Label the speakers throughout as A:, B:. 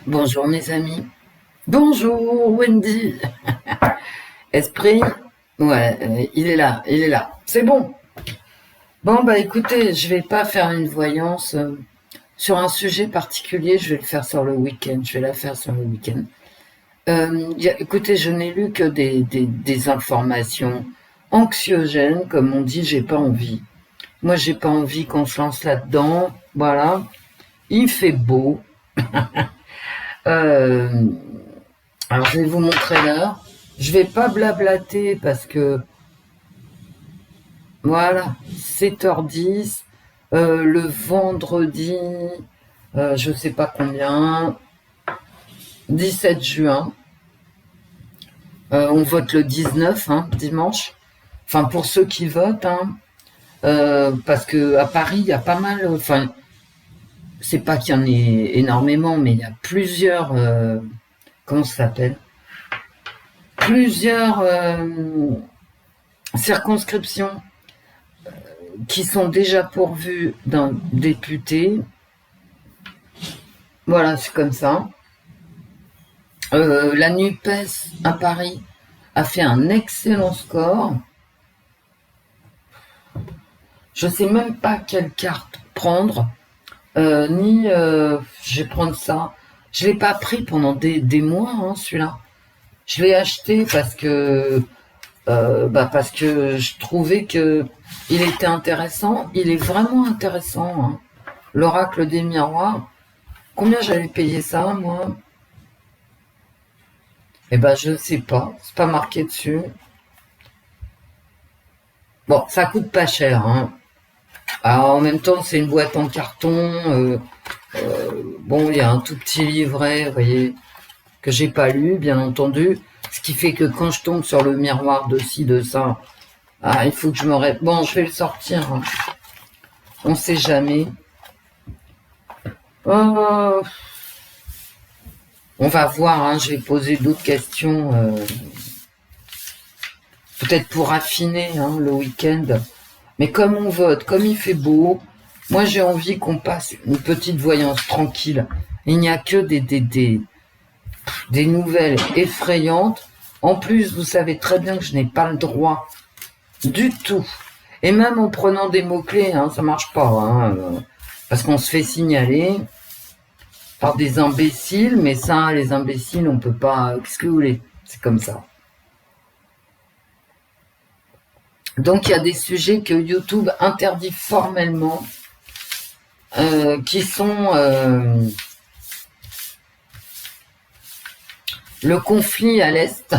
A: Bonjour mes amis. Bonjour Wendy. Esprit. Ouais, il est là, il est là. C'est bon. Bon bah écoutez, je vais pas faire une voyance sur un sujet particulier. Je vais le faire sur le week-end. Je vais la faire sur le week-end. Écoutez, je n'ai lu que des informations anxiogènes, comme on dit. J'ai pas envie. Moi, j'ai pas envie qu'on se lance là-dedans. Voilà. Il fait beau. Euh, Alors, je vais vous montrer l'heure. Je vais pas blablater parce que, voilà, 7h10, le vendredi, je sais pas combien, 17 juin. On vote le 19, hein, dimanche. Enfin, pour ceux qui votent, hein, parce que à Paris, il y a pas mal, enfin, c'est pas qu'il y en ait énormément, mais il y a plusieurs, comment ça s'appelle? Plusieurs circonscriptions qui sont déjà pourvus d'un député. Voilà, c'est comme ça. La NUPES à Paris a fait un excellent score. Je sais même pas quelle carte prendre, ni je vais prendre ça. Je l'ai pas pris pendant des mois, hein, celui-là. Je l'ai acheté parce que je trouvais que il était intéressant. Il est vraiment intéressant, hein. L'oracle des miroirs. Combien j'avais payé ça, moi? Eh ben, je sais pas. C'est pas marqué dessus. Bon, ça coûte pas cher, hein. Alors, en même temps, c'est une boîte en carton. Bon, il y a un tout petit livret, vous voyez, que j'ai pas lu, bien entendu. Ce qui fait que quand je tombe sur le miroir de ci, de ça, il faut que je me Bon, je vais le sortir, hein. On sait jamais. Euh, on va voir, hein. Je vais poser d'autres questions. Peut-être pour affiner, hein, le week-end. Mais comme on vote, comme il fait beau, moi j'ai envie qu'on passe une petite voyance tranquille. Il n'y a que des nouvelles effrayantes. En plus, vous savez très bien que je n'ai pas le droit du tout. Et même en prenant des mots-clés, hein, ça marche pas. Hein, parce qu'on se fait signaler par des imbéciles, mais ça, les imbéciles, on peut pas... Qu'est-ce que vous voulez? C'est comme ça. Donc il y a des sujets que YouTube interdit formellement, qui sont le conflit à l'est,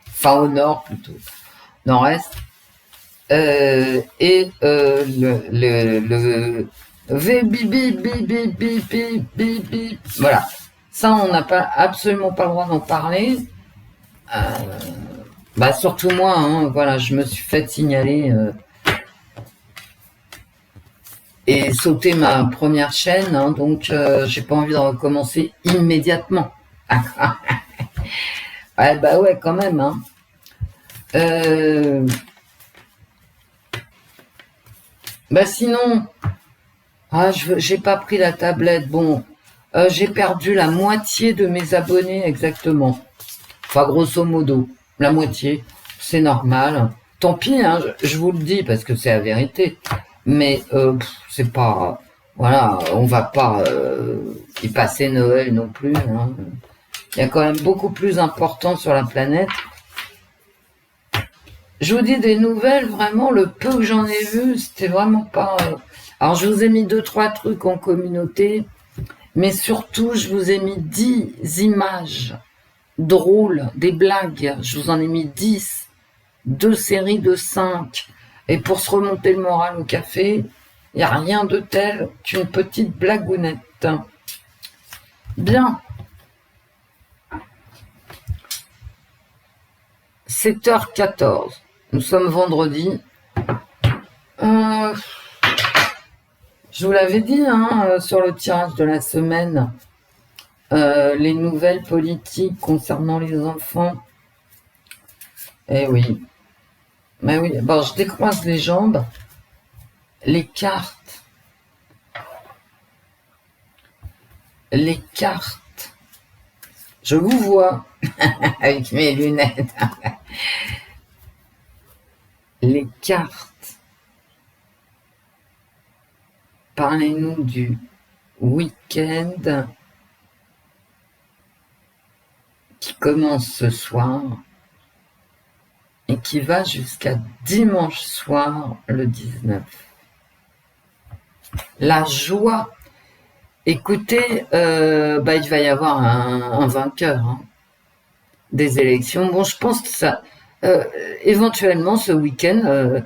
A: enfin au nord plutôt, nord-est, et le voilà. Ça, on n'a pas absolument pas le droit d'en parler. Bah surtout moi, hein, voilà, je me suis fait signaler et sauter ma première chaîne, hein, donc j'ai pas envie de recommencer immédiatement. Ouais, bah ouais, quand même, hein. Bah sinon, j'ai pas pris la tablette. Bon, j'ai perdu la moitié de mes abonnés exactement. Enfin, grosso modo, la moitié. C'est normal. Tant pis, hein, je vous le dis parce que c'est la vérité. Mais c'est pas, voilà, on va pas y passer Noël non plus, hein. Il y a quand même beaucoup plus important sur la planète. Je vous dis des nouvelles, vraiment, le peu que j'en ai vu, c'était vraiment pas... Alors, je vous ai mis 2-3 trucs en communauté, mais surtout, je vous ai mis 10 images drôles, des blagues. Je vous en ai mis 10, 2 séries de 5. Et pour se remonter le moral au café, il n'y a rien de tel qu'une petite blagounette. Bien. 7h14. Nous sommes vendredi. Je vous l'avais dit, hein, sur le tirage de la semaine, les nouvelles politiques concernant les enfants. Eh oui. Mais oui, bon, je décroise les jambes. Les cartes. Les cartes Je vous vois avec mes lunettes. Les cartes. Parlez-nous du week-end qui commence ce soir et qui va jusqu'à dimanche soir, le 19. La joie. Écoutez, il va y avoir un vainqueur hein, des élections. Bon, je pense que ça, éventuellement, ce week-end,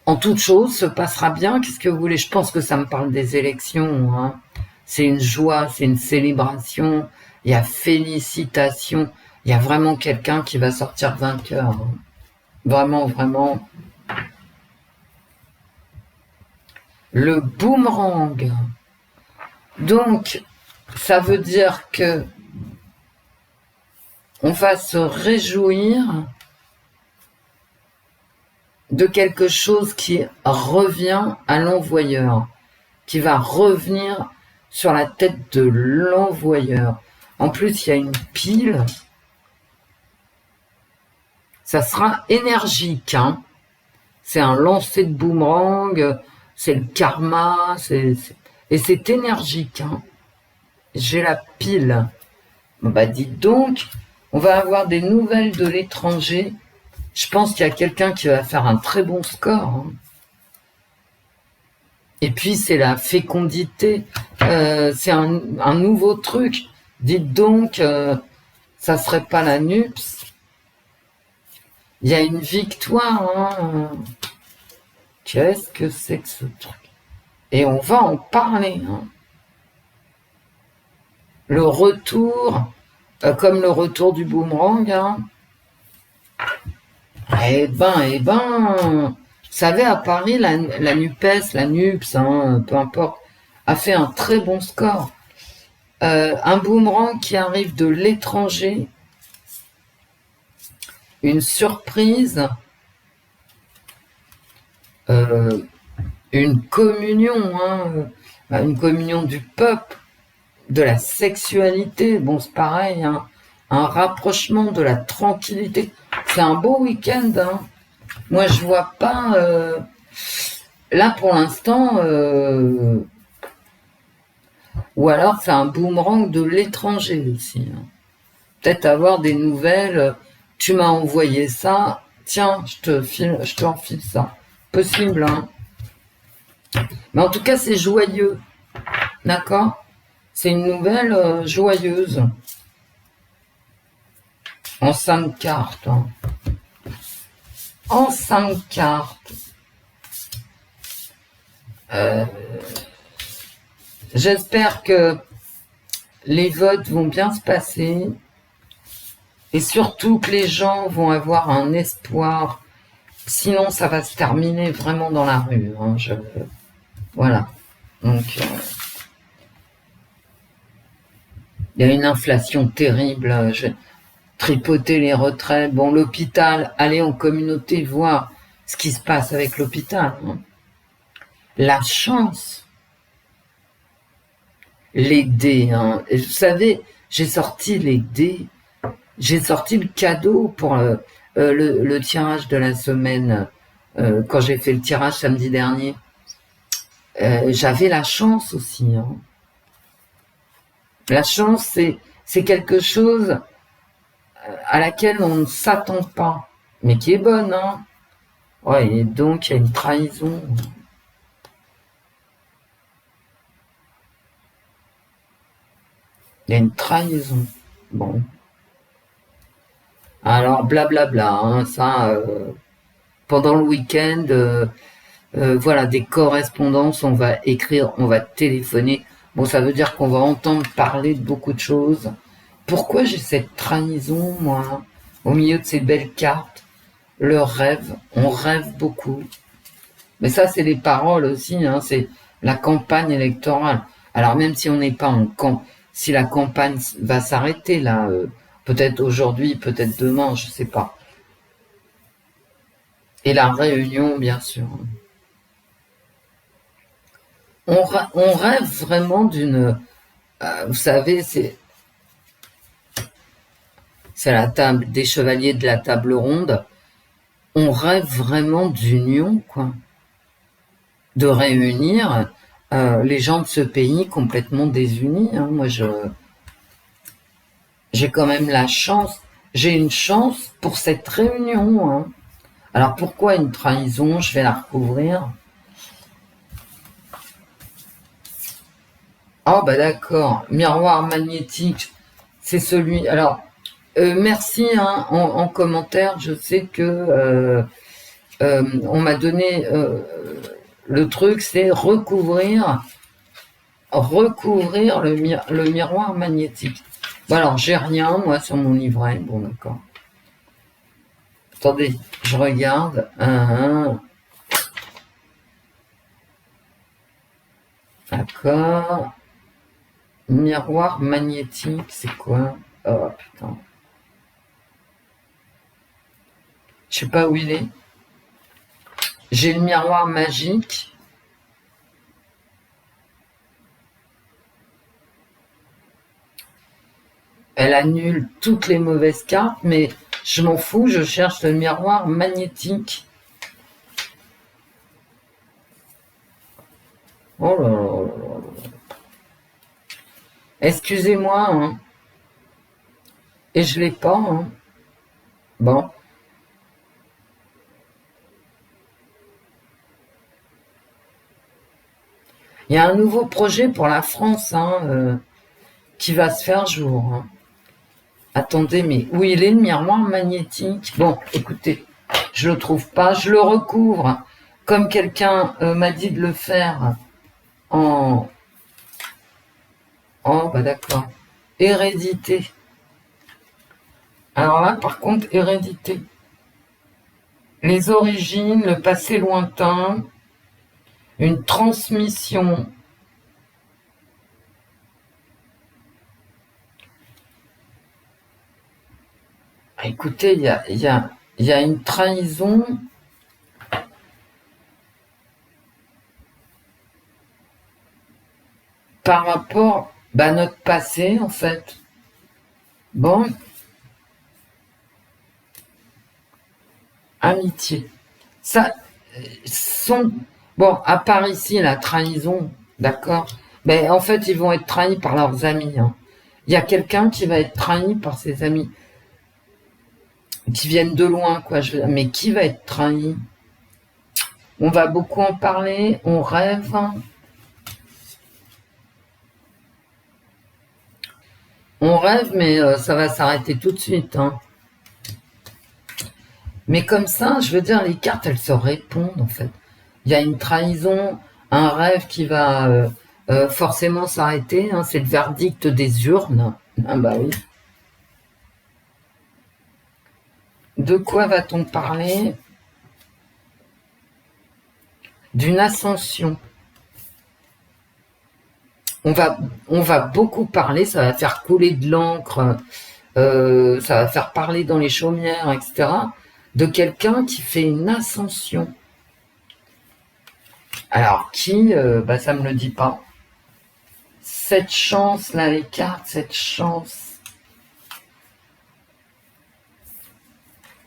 A: en toute chose, se passera bien. Qu'est-ce que vous voulez? Je pense que ça me parle des élections. Hein. C'est une joie, c'est une célébration. Il y a félicitations. Il y a vraiment quelqu'un qui va sortir vainqueur. Hein. Vraiment, vraiment. Le boomerang. Donc, ça veut dire que on va se réjouir de quelque chose qui revient à l'envoyeur, qui va revenir sur la tête de l'envoyeur. En plus, il y a une pile. Ça sera énergique. Hein. C'est un lancer de boomerang, c'est le karma, et c'est énergique. Hein. J'ai la pile. Bon, bah dites donc, on va avoir des nouvelles de l'étranger. Je pense qu'il y a quelqu'un qui va faire un très bon score. Hein. Et puis, c'est la fécondité. C'est un nouveau truc. Dites donc, ça serait pas la NUPS. Il y a une victoire. Hein. Qu'est-ce que c'est que ce truc? Et on va en parler. Hein. Le retour, comme le retour du boomerang. Hein. Eh ben, vous savez, à Paris, la NUPES, la NUPS, hein, peu importe, a fait un très bon score. Un boomerang qui arrive de l'étranger, une surprise, une communion, hein, une communion du peuple, de la sexualité, bon c'est pareil, hein, un rapprochement de la tranquillité. C'est un beau week-end. Hein. Moi je vois pas, là pour l'instant, ou alors c'est un boomerang de l'étranger aussi. Hein. Peut-être avoir des nouvelles, tu m'as envoyé ça, tiens, je te enfile ça. Possible, hein. Mais en tout cas, c'est joyeux. D'accord? C'est une nouvelle joyeuse. En 5 cartes. Hein. En 5 cartes. J'espère que les votes vont bien se passer. Et surtout que les gens vont avoir un espoir. Sinon, ça va se terminer vraiment dans la rue. Hein. Voilà. Donc, il y a une inflation terrible. Je vais tripoter les retraites. Bon, l'hôpital, aller en communauté voir ce qui se passe avec l'hôpital. Hein. La chance. Les dés. Hein. Et vous savez, j'ai sorti les dés. J'ai sorti le cadeau pour le tirage de la semaine. Quand j'ai fait le tirage samedi dernier. J'avais la chance aussi. Hein. La chance, c'est quelque chose à laquelle on ne s'attend pas, mais qui est bonne. Hein. Ouais, et donc, il y a une trahison. Il y a une trahison. Bon. Alors, blablabla. Hein, ça, pendant le week-end, voilà, des correspondances, on va écrire, on va téléphoner. Bon, ça veut dire qu'on va entendre parler de beaucoup de choses. Pourquoi j'ai cette trahison, moi, au milieu de ces belles cartes? Le rêve, on rêve beaucoup. Mais ça, c'est les paroles aussi, hein, c'est la campagne électorale. Alors même si on n'est pas en camp, si la campagne va s'arrêter là, peut-être aujourd'hui, peut-être demain, je sais pas. Et la réunion, bien sûr. On rêve vraiment d'une... vous savez, c'est... c'est la table des chevaliers de la table ronde. On rêve vraiment d'union, quoi. De réunir les gens de ce pays complètement désunis. Hein. Moi, j'ai quand même la chance, j'ai une chance pour cette réunion. Hein. Alors pourquoi une trahison? Je vais la recouvrir. Ah bah d'accord, miroir magnétique, c'est celui... Alors, merci hein, en commentaire, je sais que on m'a donné le truc, c'est recouvrir le miroir magnétique. Bon alors, j'ai rien, moi, sur mon livret, bon d'accord. Attendez, je regarde. D'accord. Miroir magnétique, c'est quoi? Oh putain. Je sais pas où il est. J'ai le miroir magique. Elle annule toutes les mauvaises cartes, mais je m'en fous, je cherche le miroir magnétique. Oh là là là là. Excusez-moi, hein. Et je l'ai pas, hein. Bon. Il y a un nouveau projet pour la France, hein, qui va se faire jour. Hein. Attendez, mais où il est le miroir magnétique? Bon, écoutez, je le trouve pas, je le recouvre, comme quelqu'un m'a dit de le faire en... Oh, bah d'accord. Hérédité. Alors là, par contre, hérédité. Les origines, le passé lointain, une transmission. Écoutez, il y a une trahison. Par rapport à notre passé, en fait. Bon. Amitié. Ça, bon, à part ici, la trahison, d'accord, mais en fait, ils vont être trahis par leurs amis. Hein. Il y a quelqu'un qui va être trahi par ses amis, qui viennent de loin, quoi. Mais qui va être trahi? On va beaucoup en parler, on rêve. On rêve, mais ça va s'arrêter tout de suite. Hein. Mais comme ça, je veux dire, les cartes, elles se répondent, en fait. Il y a une trahison, un rêve qui va forcément s'arrêter. Hein, c'est le verdict des urnes. Ah bah oui. De quoi va-t-on parler? D'une ascension. On va beaucoup parler, ça va faire couler de l'encre, ça va faire parler dans les chaumières, etc. De quelqu'un qui fait une ascension. Alors, qui ça me le dit pas. Cette chance, là, les cartes, cette chance.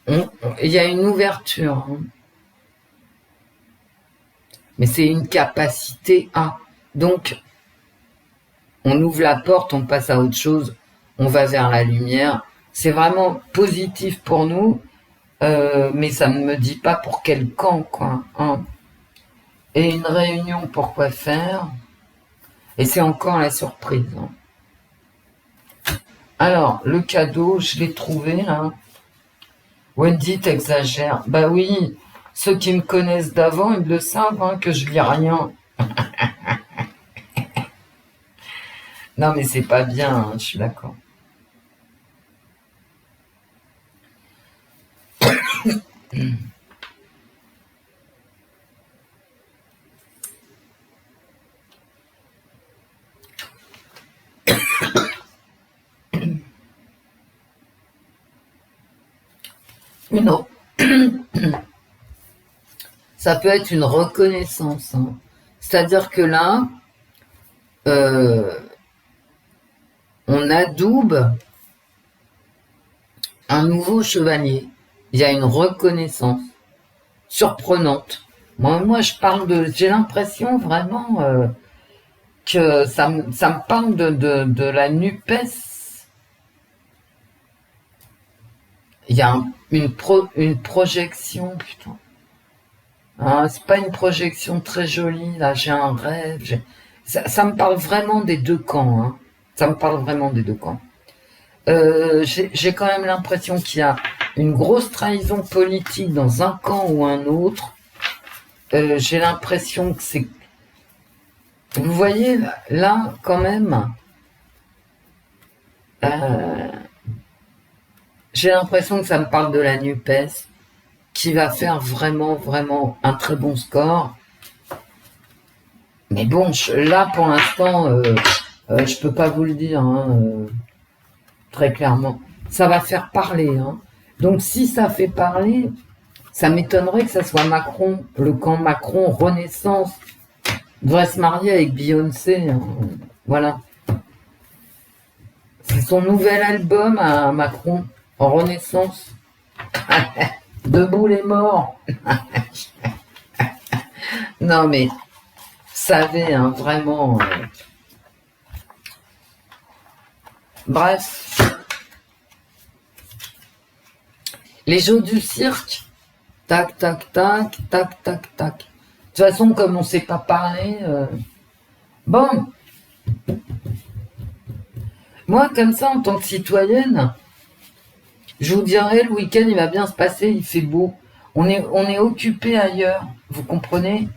A: Il y a une ouverture. Hein. Mais c'est une capacité à. Donc, on ouvre la porte, on passe à autre chose, on va vers la lumière. C'est vraiment positif pour nous, mais ça ne me dit pas pour quel camp, quoi. Hein. Et une réunion, pour quoi faire? Et c'est encore la surprise. Hein. Alors, le cadeau, je l'ai trouvé, là. Wendy, t'exagères. Bah oui, ceux qui me connaissent d'avant, ils le savent, hein, que je lis rien. Non, mais c'est pas bien, hein, je suis d'accord. Non. Ça peut être une reconnaissance. Hein. C'est-à-dire que là, on adoube un nouveau chevalier. Il y a une reconnaissance surprenante. Moi, je parle de... J'ai l'impression vraiment que ça me parle de la NUPES. Il y a une projection, putain. Hein, c'est pas une projection très jolie, là, j'ai un rêve. Ça me parle vraiment des deux camps. Hein. Ça me parle vraiment des deux camps. J'ai quand même l'impression qu'il y a une grosse trahison politique dans un camp ou un autre. J'ai l'impression que c'est... Vous voyez, là, quand même, j'ai l'impression que ça me parle de la NUPES, qui va faire vraiment, vraiment un très bon score. Mais bon, là, pour l'instant, je peux pas vous le dire, hein, très clairement. Ça va faire parler. Hein. Donc, si ça fait parler, ça m'étonnerait que ça soit Macron, le camp Macron Renaissance, devrait se marier avec Beyoncé. Hein. Voilà. C'est son nouvel album à Macron, en Renaissance. Debout les morts. Non, mais, vous savez, hein, vraiment... Bref. Les jeux du cirque. Tac, tac, tac, tac, tac, tac. De toute façon, comme on ne sait pas parler... Bon. Moi, comme ça, en tant que citoyenne, je vous dirais, le week-end, il va bien se passer, il fait beau. On est occupé ailleurs, vous comprenez?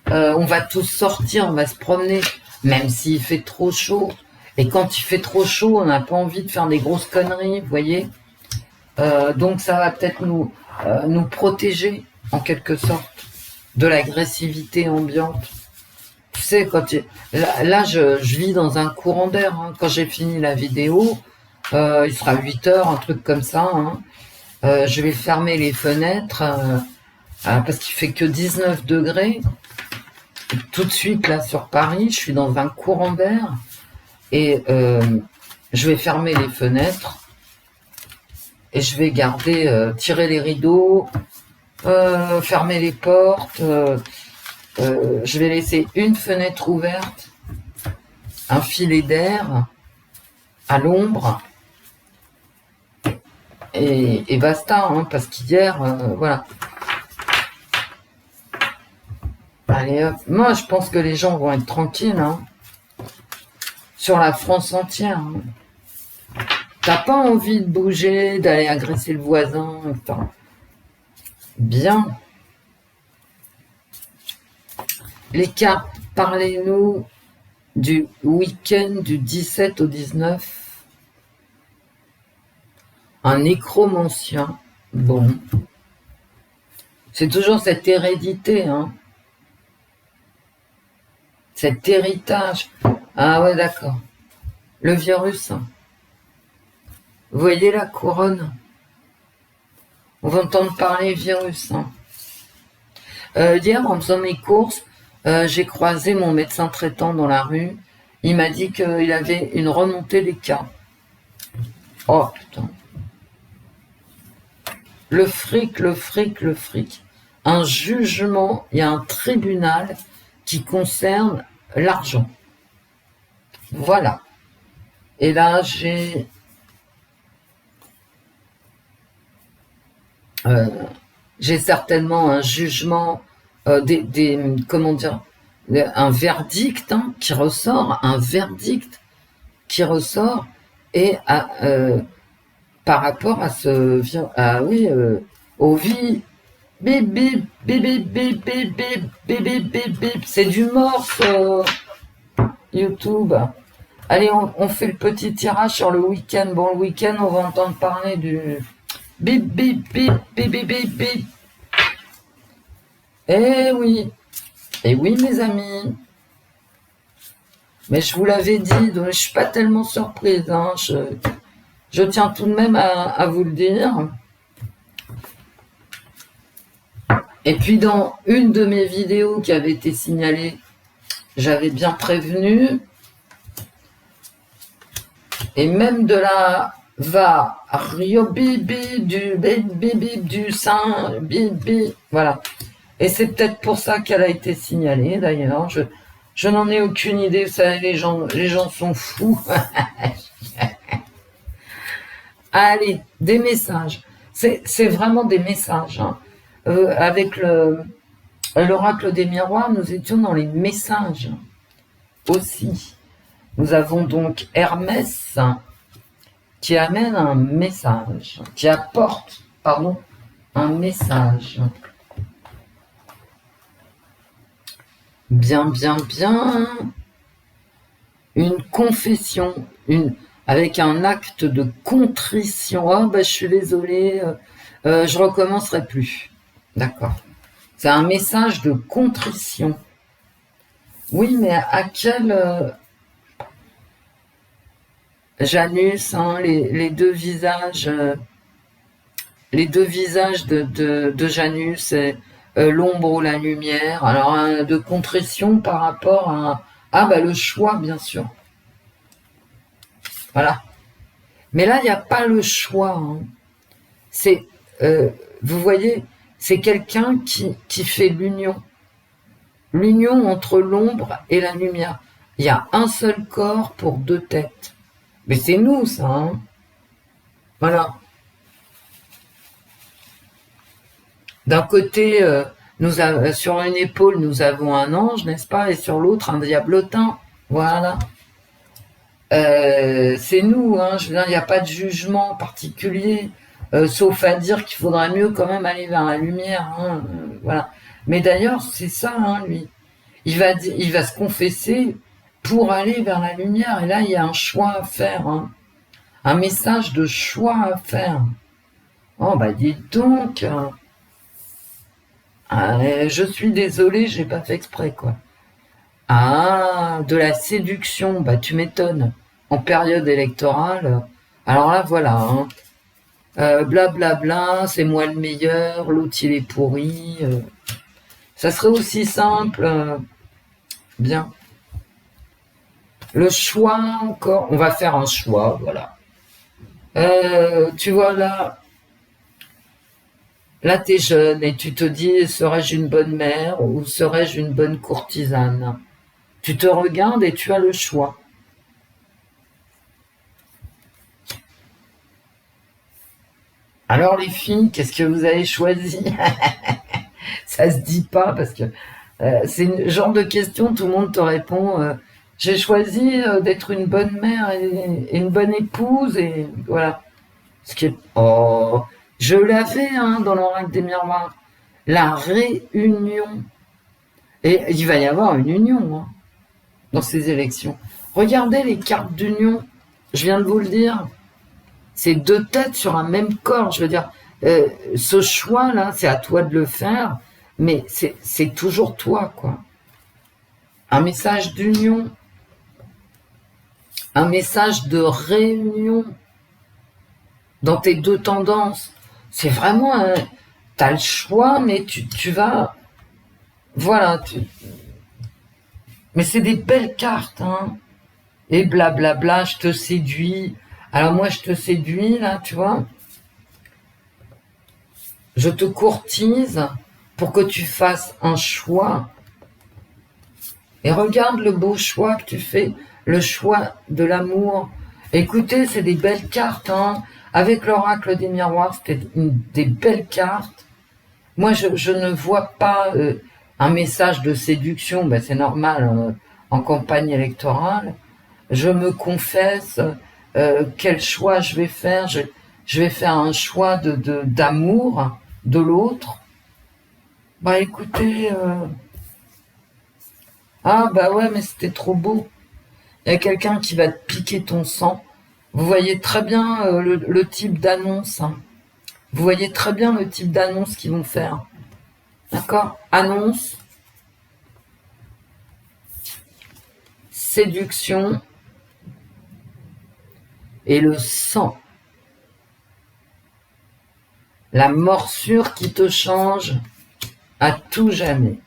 A: On va tous sortir, on va se promener, même s'il fait trop chaud. Et quand il fait trop chaud, on n'a pas envie de faire des grosses conneries, vous voyez? Donc ça va peut-être nous protéger, en quelque sorte, de l'agressivité ambiante. Tu sais, là je vis dans un courant d'air. Hein. Quand j'ai fini la vidéo, il sera 8 heures, un truc comme ça. Hein. Je vais fermer les fenêtres parce qu'il fait que 19 degrés. Et tout de suite, là, sur Paris, je suis dans un courant d'air et je vais fermer les fenêtres et je vais tirer les rideaux, fermer les portes. Je vais laisser une fenêtre ouverte, un filet d'air à l'ombre et basta, hein, parce qu'hier, voilà. Allez hop, moi je pense que les gens vont être tranquilles, hein, sur la France entière. Hein. T'as pas envie de bouger, d'aller agresser le voisin, enfin, bien. Les cartes, parlez-nous du week-end du 17 au 19. Un nécromancien. Bon. C'est toujours cette hérédité, hein. Cet héritage. Ah ouais, d'accord. Le virus. Vous voyez la couronne? On va entendre parler virus. Hein. Hier, en faisant mes courses, j'ai croisé mon médecin traitant dans la rue. Il m'a dit qu'il avait une remontée des cas. Oh putain. Le fric, le fric, le fric. Un jugement, il y a un tribunal qui concerne l'argent. Voilà. Et là, j'ai certainement un jugement, comment dire, un verdict hein, qui ressort, et par rapport à aux vies, bip bip bip bip bip bip bip bip bip bip bip, c'est du morse YouTube. Allez, on fait le petit tirage sur le week-end. Bon, le week-end, on va entendre parler du bip bip bip bip bip bip bip. Eh oui, mes amis. Mais je vous l'avais dit, donc je suis pas tellement surprise. Hein. Je tiens tout de même à vous le dire. Et puis dans une de mes vidéos qui avait été signalée, j'avais bien prévenu. Et même de la va rio bibi du bibi du sein bibi, voilà. Et c'est peut-être pour ça qu'elle a été signalée d'ailleurs. Je n'en ai aucune idée. Vous savez, les gens sont fous. Allez, des messages. C'est vraiment des messages. Hein. Avec l'oracle des miroirs, nous étions dans les messages aussi. Nous avons donc Hermès qui amène un message, qui apporte, pardon, un message. Bien, bien, bien. Une confession, avec un acte de contrition. Oh, ben, je suis désolée, je recommencerai plus. D'accord. C'est un message de contrition. Oui, mais à quel... Janus, hein, les deux visages... les deux visages de Janus, l'ombre ou la lumière. Alors, de contrition par rapport à... Ah, bah le choix, bien sûr. Voilà. Mais là, il n'y a pas le choix. Hein. C'est, vous voyez, c'est quelqu'un qui fait l'union. L'union entre l'ombre et la lumière. Il y a un seul corps pour deux têtes. Mais c'est nous, ça. Hein. Voilà. D'un côté, sur une épaule, nous avons un ange, n'est-ce pas? Et sur l'autre, un diablotin. Voilà. C'est nous, hein, je veux dire, il n'y a pas de jugement particulier, sauf à dire qu'il faudrait mieux quand même aller vers la lumière. Hein, voilà. Mais d'ailleurs, c'est ça, hein, lui. Il va se confesser pour aller vers la lumière. Et là, il y a un choix à faire. Hein. Un message de choix à faire. Oh, bah dites donc... je suis désolée, j'ai pas fait exprès, quoi. Ah, de la séduction, bah tu m'étonnes. En période électorale, alors là, voilà. Hein. Blablabla, c'est moi le meilleur, l'autre il est pourri. Ça serait aussi simple. Bien. Le choix encore, on va faire un choix, voilà. Tu vois là... Là, t'es jeune et tu te dis, serais-je une bonne mère ou serais-je une bonne courtisane? Tu te regardes et tu as le choix. Alors les filles, qu'est-ce que vous avez choisi? Ça se dit pas parce que c'est le genre de question, tout le monde te répond, j'ai choisi d'être une bonne mère et une bonne épouse et voilà. Ce qui est... Oh, je l'avais hein, dans l'oracle des miroirs. La réunion. Et il va y avoir une union hein, dans ces élections. Regardez les cartes d'union. Je viens de vous le dire. C'est deux têtes sur un même corps. Je veux dire, ce choix-là, c'est à toi de le faire. Mais c'est toujours toi, quoi. Un message d'union. Un message de réunion. Dans tes deux tendances. C'est vraiment... t'as le choix, mais tu vas... Voilà. Mais c'est des belles cartes, hein. Et blablabla, je te séduis. Alors moi, je te séduis, là, tu vois. Je te courtise pour que tu fasses un choix. Et regarde le beau choix que tu fais, le choix de l'amour. Écoutez, c'est des belles cartes, hein. Avec l'oracle des miroirs, c'était des belles cartes. Moi, je ne vois pas un message de séduction, ben, c'est normal en campagne électorale. Je me confesse, quel choix je vais faire. Je vais faire un choix d'amour de l'autre. Bah écoutez, ah bah ouais, mais c'était trop beau. Il y a quelqu'un qui va te piquer ton sang. Vous voyez très bien le type d'annonce. Hein. Vous voyez très bien le type d'annonce qu'ils vont faire. D'accord? Annonce, séduction et le sang. La morsure qui te change à tout jamais.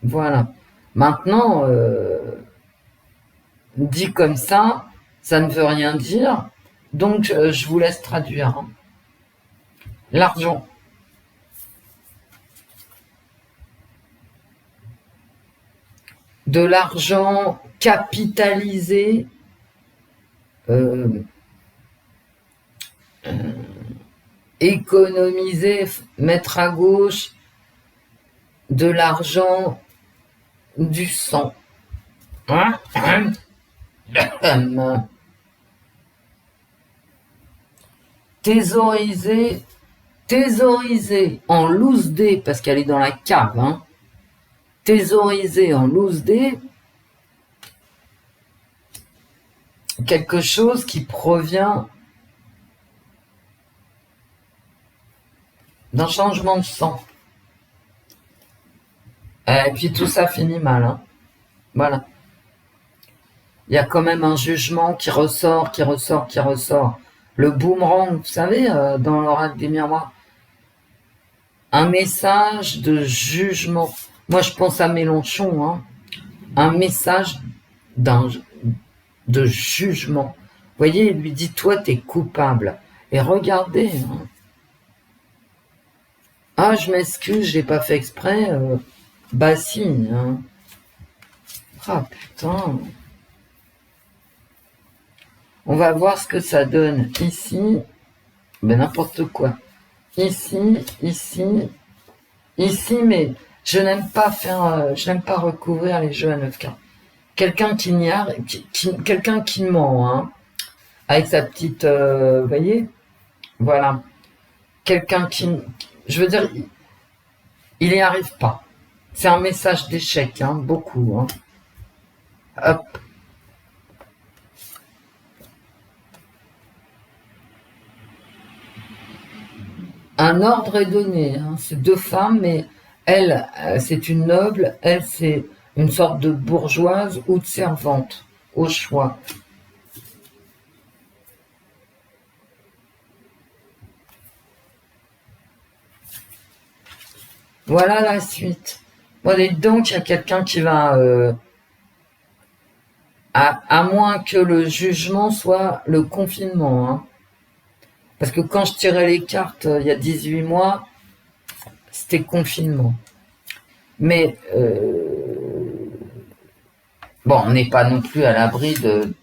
A: Voilà. Maintenant, dit comme ça ne veut rien dire. Donc, je vous laisse traduire. Hein. L'argent. De l'argent capitalisé, économiser, mettre à gauche, de l'argent, du sang. Hein? Thésauriser, thésauriser en loose dé, parce qu'elle est dans la cave, hein. Thésauriser en loose dé, quelque chose qui provient d'un changement de sang. Et puis tout ça finit mal, hein. Voilà. Il y a quand même un jugement qui ressort, qui ressort, qui ressort. Le boomerang, vous savez, dans l'oracle des miroirs. Un message de jugement. Moi, je pense à Mélenchon, hein. Un message de jugement. Vous voyez, il lui dit, toi, t'es coupable. Et regardez. Hein. Ah, je m'excuse, j'ai pas fait exprès. Bah si. Hein. Ah, putain. On va voir ce que ça donne ici. Ben n'importe quoi. Ici, ici, ici, mais je n'aime pas faire, je n'aime pas recouvrir les jeux à 9 cartes. Quelqu'un qui n'y a, quelqu'un qui ment, hein, avec sa petite, vous voyez, voilà. Quelqu'un qui, je veux dire, il n'y arrive pas. C'est un message d'échec, hein, beaucoup. Hein. Hop. Un ordre est donné. Hein. C'est deux femmes, mais elle, c'est une noble. Elle, c'est une sorte de bourgeoise ou de servante, au choix. Voilà la suite. Bon, et donc, il y a quelqu'un qui va... à moins que le jugement soit le confinement. Hein. Parce que quand je tirais les cartes il y a 18 mois, c'était confinement. Mais bon, on n'est pas non plus à l'abri de...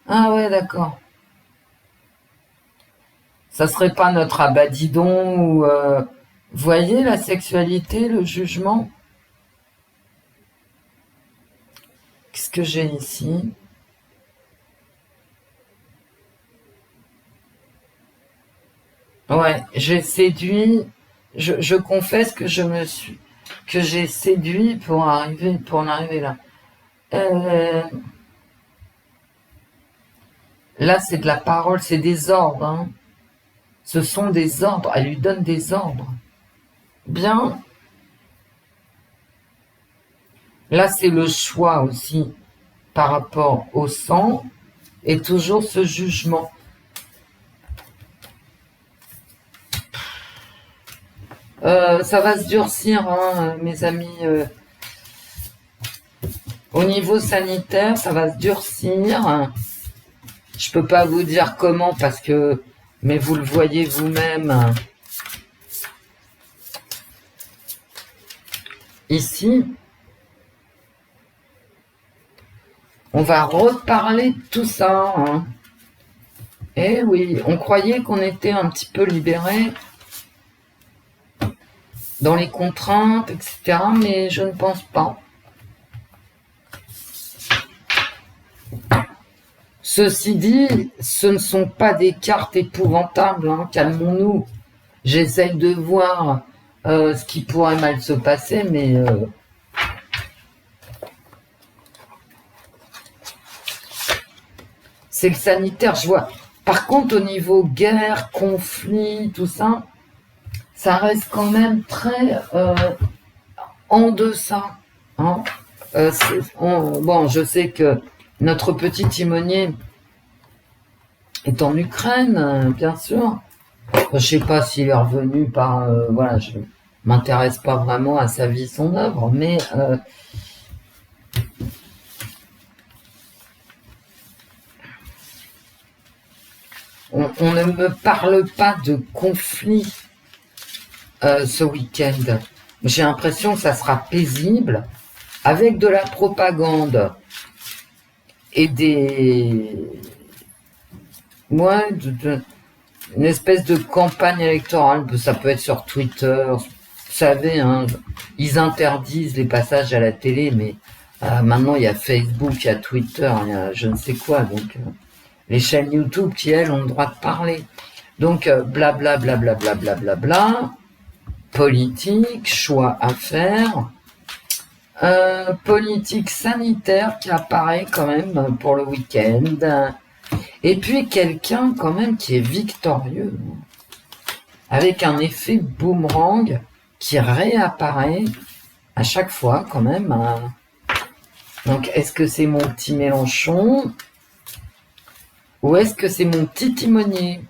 A: Ah ouais, d'accord. Ça serait pas notre abadidon ou... voyez la sexualité, le jugement? Qu'est-ce que j'ai ici? Ouais, j'ai séduit... Je confesse que que j'ai séduit pour en arriver là. Là, c'est de la parole, c'est des ordres. Hein. Ce sont des ordres. Elle lui donne des ordres. Bien. Là, c'est le choix aussi par rapport au sang et toujours ce jugement. Ça va se durcir, hein, mes amis. Au niveau sanitaire, ça va se durcir. Je peux pas vous dire comment parce que, mais vous le voyez vous-même. Ici, on va reparler de tout ça. Hein. Eh oui, on croyait qu'on était un petit peu libérés dans les contraintes, etc. Mais je ne pense pas. Ceci dit, ce ne sont pas des cartes épouvantables, hein, calmons-nous. J'essaye de voir ce qui pourrait mal se passer, mais... c'est le sanitaire, je vois. Par contre, au niveau guerre, conflit, tout ça, ça reste quand même très en deçà. Hein. Bon, je sais que notre petit timonier est en Ukraine, bien sûr. Je sais pas s'il est revenu par... voilà, je m'intéresse pas vraiment à sa vie, son œuvre, mais... on ne me parle pas de conflit ce week-end. J'ai l'impression que ça sera paisible, avec de la propagande et une espèce de campagne électorale. Ça peut être sur Twitter. Vous savez, hein, ils interdisent les passages à la télé, mais maintenant il y a Facebook, il y a Twitter, il y a je ne sais quoi. Donc les chaînes YouTube qui, elles, ont le droit de parler. Donc blabla, blabla, blabla, blabla, politique, choix à faire, politique sanitaire qui apparaît quand même pour le week-end, et puis quelqu'un quand même qui est victorieux, avec un effet boomerang qui réapparaît à chaque fois quand même. Donc est-ce que c'est mon petit Mélenchon ou est-ce que c'est mon petit timonier?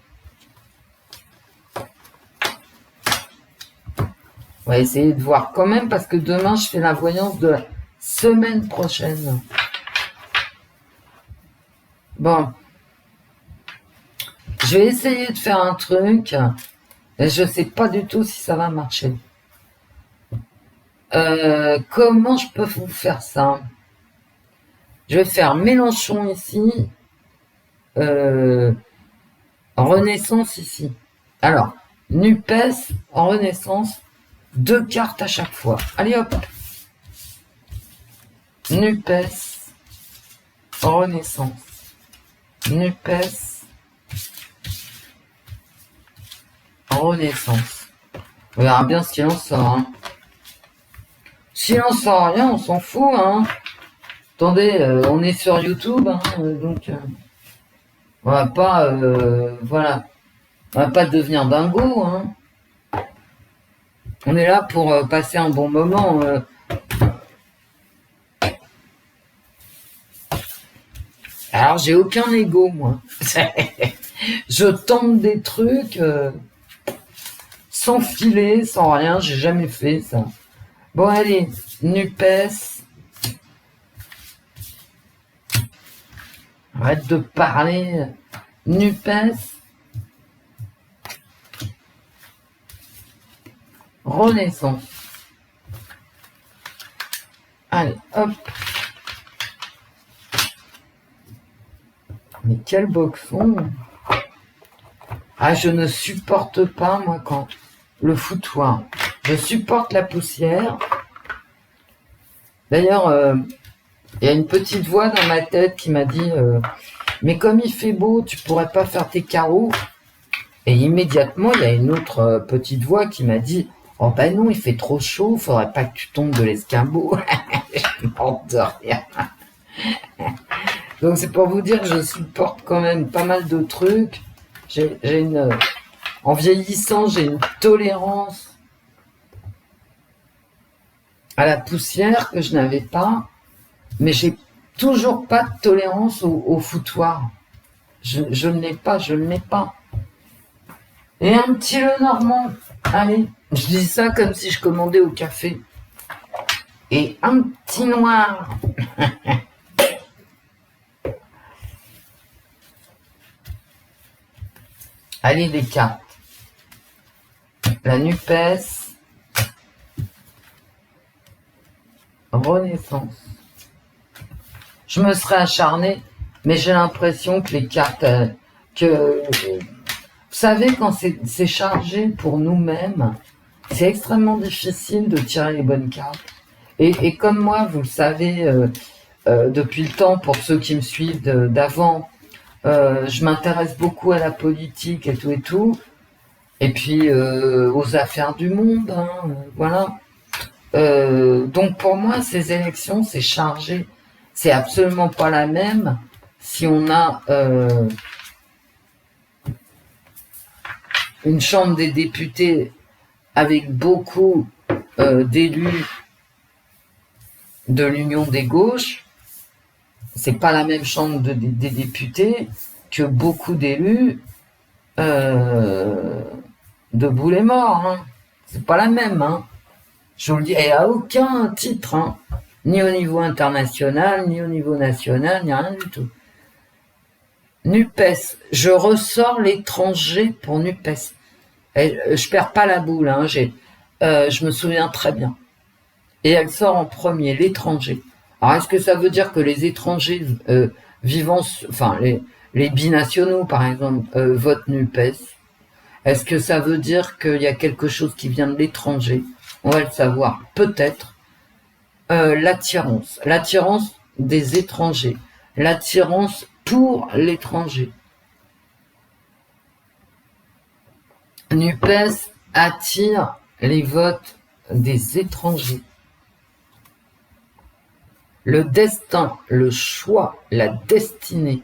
A: On va essayer de voir quand même parce que demain je fais la voyance de la semaine prochaine. Bon. Je vais essayer de faire un truc. Et je sais pas du tout si ça va marcher. Comment je peux vous faire ça? Je vais faire Mélenchon ici. Renaissance ici. Alors, NUPES, Renaissance, 2 cartes à chaque fois. Allez hop. NUPES, Renaissance. NUPES, Renaissance. On verra bien ce qu'il en sort. Hein. S'il en sort rien, on s'en fout. Hein. Attendez, on est sur YouTube, hein, donc on va pas, voilà, on va pas devenir dingo. Hein. On est là pour passer un bon moment. Alors j'ai aucun ego, moi. Je tente des trucs sans filet, sans rien. J'ai jamais fait ça. Bon allez, NUPES. Arrête de parler. NUPES. Renaissance. Allez, hop. Mais quel boxon. Ah, je ne supporte pas, moi, quand le foutoir. Je supporte la poussière. D'ailleurs, il y a une petite voix dans ma tête qui m'a dit mais comme il fait beau, tu pourrais pas faire tes carreaux. Et immédiatement, il y a une autre petite voix qui m'a dit oh ben non, il fait trop chaud, faudrait pas que tu tombes de l'escabeau. Je m'en de rien. Donc c'est pour vous dire que je supporte quand même pas mal de trucs. En vieillissant, j'ai une tolérance à la poussière que je n'avais pas, mais j'ai toujours pas de tolérance au foutoir. Je ne l'ai pas, je ne l'ai pas. Et un petit Lenormand. Allez, je dis ça comme si je commandais au café. Et un petit noir. Allez, les cartes. La NUPES. Renaissance. Je me serais acharné, mais j'ai l'impression que les cartes... Vous savez, quand c'est chargé pour nous-mêmes, c'est extrêmement difficile de tirer les bonnes cartes. Et comme moi, vous le savez, depuis le temps, pour ceux qui me suivent d'avant, je m'intéresse beaucoup à la politique et tout. Et puis aux affaires du monde, hein, voilà. Donc pour moi, ces élections, c'est chargé. C'est absolument pas la même si on a... une chambre des députés avec beaucoup d'élus de l'Union des gauches, c'est pas la même chambre des députés que beaucoup d'élus de Boule et Mort. Hein. C'est pas la même. Hein. Je vous le dis, et à aucun titre, hein. Ni au niveau international, ni au niveau national, ni rien du tout. NUPES, je ressors l'étranger pour NUPES. Et, je perds pas la boule, hein, je me souviens très bien. Et elle sort en premier, l'étranger. Alors, est-ce que ça veut dire que les étrangers vivant, enfin, les binationaux, par exemple, votent NUPES? Est-ce que ça veut dire qu'il y a quelque chose qui vient de l'étranger? On va le savoir, peut-être. L'attirance des étrangers, l'attirance pour l'étranger. NUPES attire les votes des étrangers. Le destin, le choix, la destinée.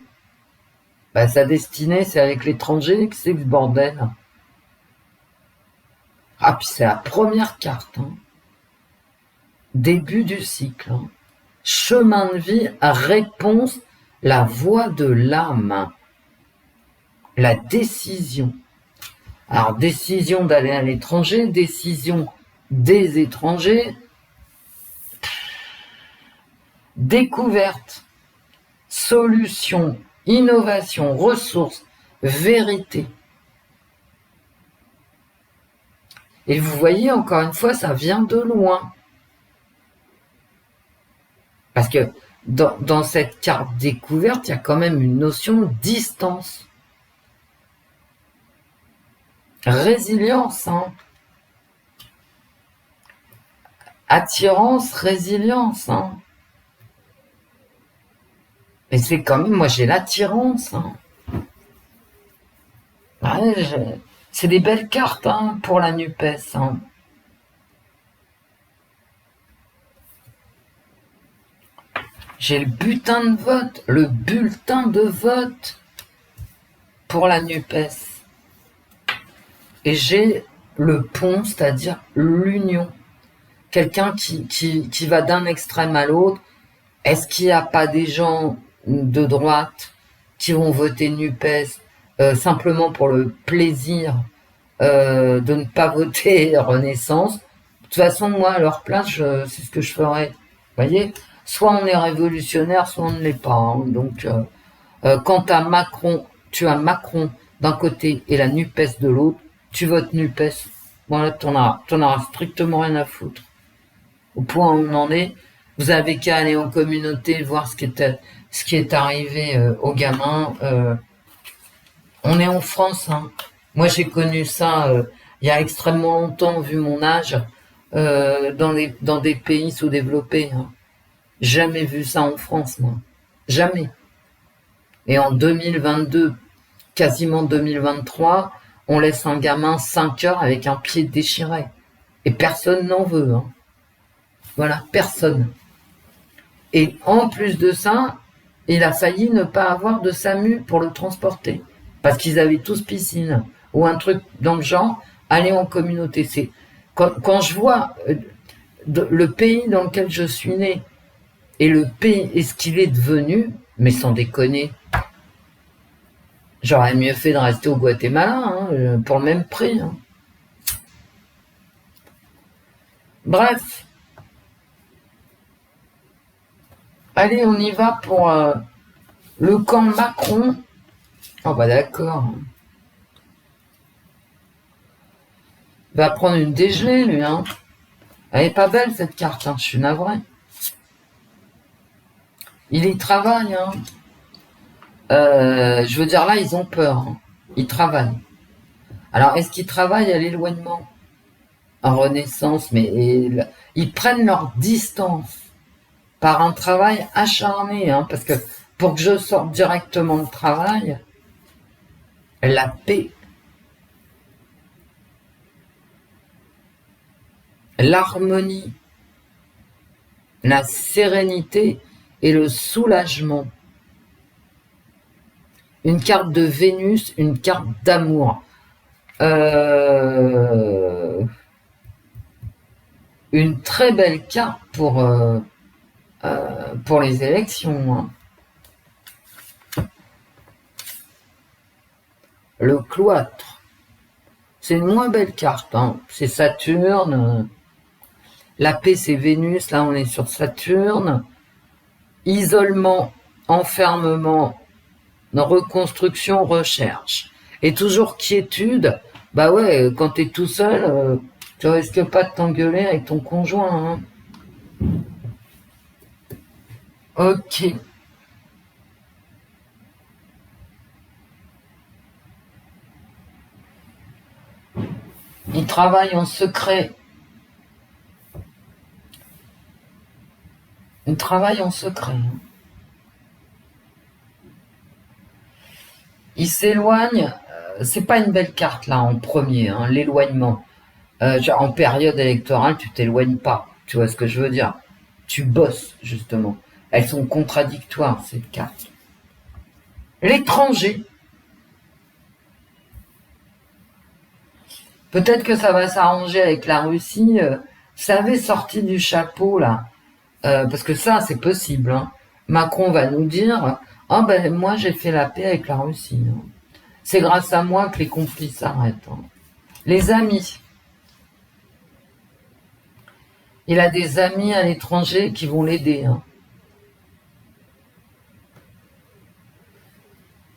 A: Bah, sa destinée, c'est avec l'étranger que c'est ce bordel. Ah, puis c'est la première carte. Hein. Début du cycle. Hein. Chemin de vie, réponse, la voix de l'âme. La décision. Alors, décision d'aller à l'étranger, décision des étrangers, découverte, solution, innovation, ressources, vérité. Et vous voyez, encore une fois, ça vient de loin. Parce que dans cette carte découverte, il y a quand même une notion de distance. Résilience, hein. Attirance, résilience, hein. Et c'est quand même, moi j'ai l'attirance. Hein. Ouais, c'est des belles cartes hein, pour la NUPES. Hein. J'ai le bulletin de vote pour la NUPES. Et j'ai le pont, c'est-à-dire l'union. Quelqu'un qui va d'un extrême à l'autre. Est-ce qu'il n'y a pas des gens de droite qui vont voter NUPES simplement pour le plaisir de ne pas voter Renaissance? De toute façon, moi, à leur place, c'est ce que je ferais. Vous voyez? Soit on est révolutionnaire, soit on ne l'est pas. Hein. Donc, quant à Macron, tu as Macron d'un côté et la NUPES de l'autre, tu votes NUPES. Voilà, t'en auras strictement rien à foutre. Au point où on en est, vous avez qu'à aller en communauté, voir ce qui est arrivé aux gamins. On est en France. Hein. Moi, j'ai connu ça il y a extrêmement longtemps, vu mon âge, dans des pays sous-développés. Hein. Jamais vu ça en France, moi. Jamais. Et en 2022, quasiment 2023, on laisse un gamin 5 heures avec un pied déchiré. Et personne n'en veut. Hein. Voilà, personne. Et en plus de ça, il a failli ne pas avoir de SAMU pour le transporter. Parce qu'ils avaient tous piscine. Ou un truc dans le genre, aller en communauté. C'est quand je vois le pays dans lequel je suis né et le pays et ce qu'il est devenu, mais sans déconner, j'aurais mieux fait de rester au Guatemala hein, pour le même prix. Hein. Bref. Allez, on y va pour le camp Macron. Oh bah d'accord. Il va prendre une dégelée, lui. Hein. Elle est pas belle, cette carte. Hein. Je suis navré. Il y travaille. Hein. Je veux dire, là, ils ont peur. Hein. Ils travaillent. Alors, est-ce qu'ils travaillent à l'éloignement? En Renaissance, mais ils prennent leur distance par un travail acharné. Hein, parce que pour que je sorte directement de travail, la paix, l'harmonie, la sérénité et le soulagement. Une carte de Vénus, une carte d'amour. Une très belle carte pour les élections. Hein. Le cloître. C'est une moins belle carte. Hein. C'est Saturne. La paix, c'est Vénus. Là, on est sur Saturne. Isolement, enfermement, reconstruction, recherche. Et toujours quiétude, bah ouais, quand t'es tout seul, tu risques pas de t'engueuler avec ton conjoint. Hein. Ok. Il travaille en secret. Il travaille en secret. Hein. Il s'éloigne. C'est pas une belle carte là en premier, hein, l'éloignement. En période électorale, tu t'éloignes pas. Tu vois ce que je veux dire? Tu bosses justement. Elles sont contradictoires ces cartes. L'étranger. Peut-être que ça va s'arranger avec la Russie. Ça avait sorti du chapeau là. Parce que ça, c'est possible. Hein. Macron va nous dire, ah ben moi j'ai fait la paix avec la Russie. Hein. C'est grâce à moi que les conflits s'arrêtent. Hein. Les amis. Il a des amis à l'étranger qui vont l'aider. Hein.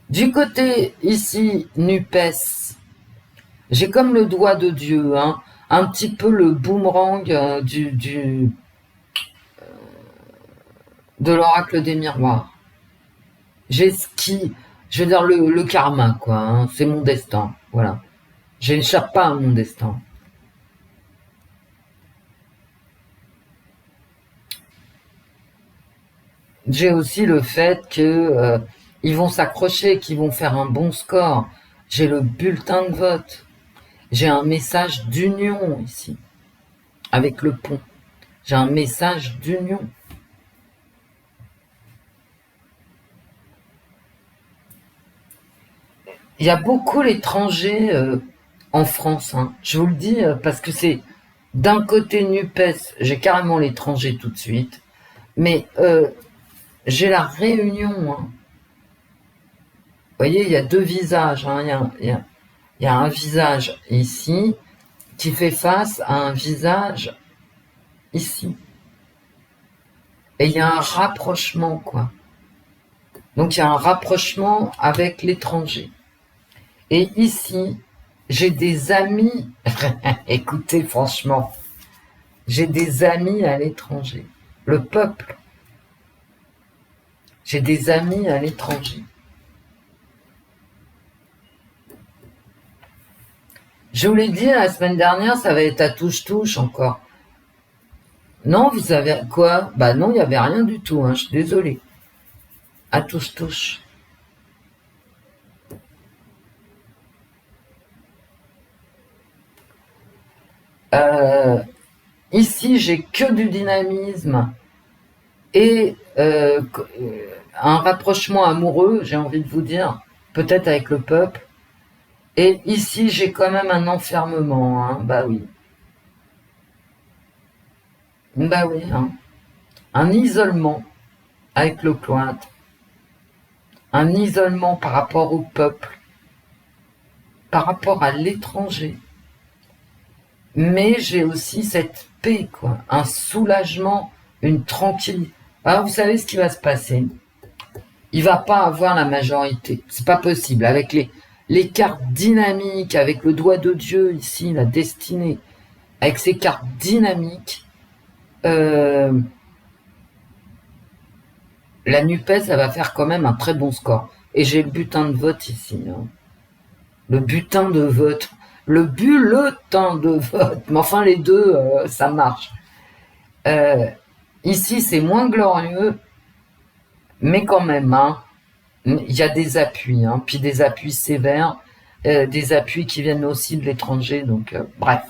A: Du côté ici, NUPES, j'ai comme le doigt de Dieu, hein, un petit peu le boomerang de l'oracle des miroirs. J'ai ce qui, je veux dire le karma, quoi. Hein, c'est mon destin, voilà. Je n'échappe pas à mon destin. J'ai aussi le fait que ils vont s'accrocher, qu'ils vont faire un bon score. J'ai le bulletin de vote. J'ai un message d'union ici, avec le pont. J'ai un message d'union. Il y a beaucoup l'étranger en France. Hein. Je vous le dis parce que c'est d'un côté NUPES, j'ai carrément l'étranger tout de suite, mais j'ai la Réunion. Hein. Vous voyez, il y a deux visages. Hein. Il y a un visage ici qui fait face à un visage ici. Et il y a un rapprochement, quoi. Donc il y a un rapprochement avec l'étranger. Et ici, j'ai des amis, écoutez franchement, j'ai des amis à l'étranger. Le peuple. J'ai des amis à l'étranger. Je vous l'ai dit la semaine dernière, ça va être à touche-touche encore. Non, vous avez quoi? Bah non, il n'y avait rien du tout, hein, je suis désolée. À touche-touche. Ici, j'ai que du dynamisme et un rapprochement amoureux, j'ai envie de vous dire, peut-être avec le peuple. Et ici, j'ai quand même un enfermement, hein, bah oui. Bah oui, hein. Un isolement avec le cloître. Un isolement par rapport au peuple, par rapport à l'étranger. Mais j'ai aussi cette paix, quoi, un soulagement, une tranquillité. Alors, vous savez ce qui va se passer? Il va pas avoir la majorité. C'est pas possible. Avec les cartes dynamiques, avec le doigt de Dieu ici, la destinée, avec ces cartes dynamiques, la NUPES, ça va faire quand même un très bon score. Et j'ai le butin de vote ici. Hein. Le butin de vote. Le bulletin de vote. Mais enfin, les deux, ça marche. Ici, c'est moins glorieux, mais quand même, hein, il y a des appuis, hein, puis des appuis sévères, des appuis qui viennent aussi de l'étranger. Donc, bref.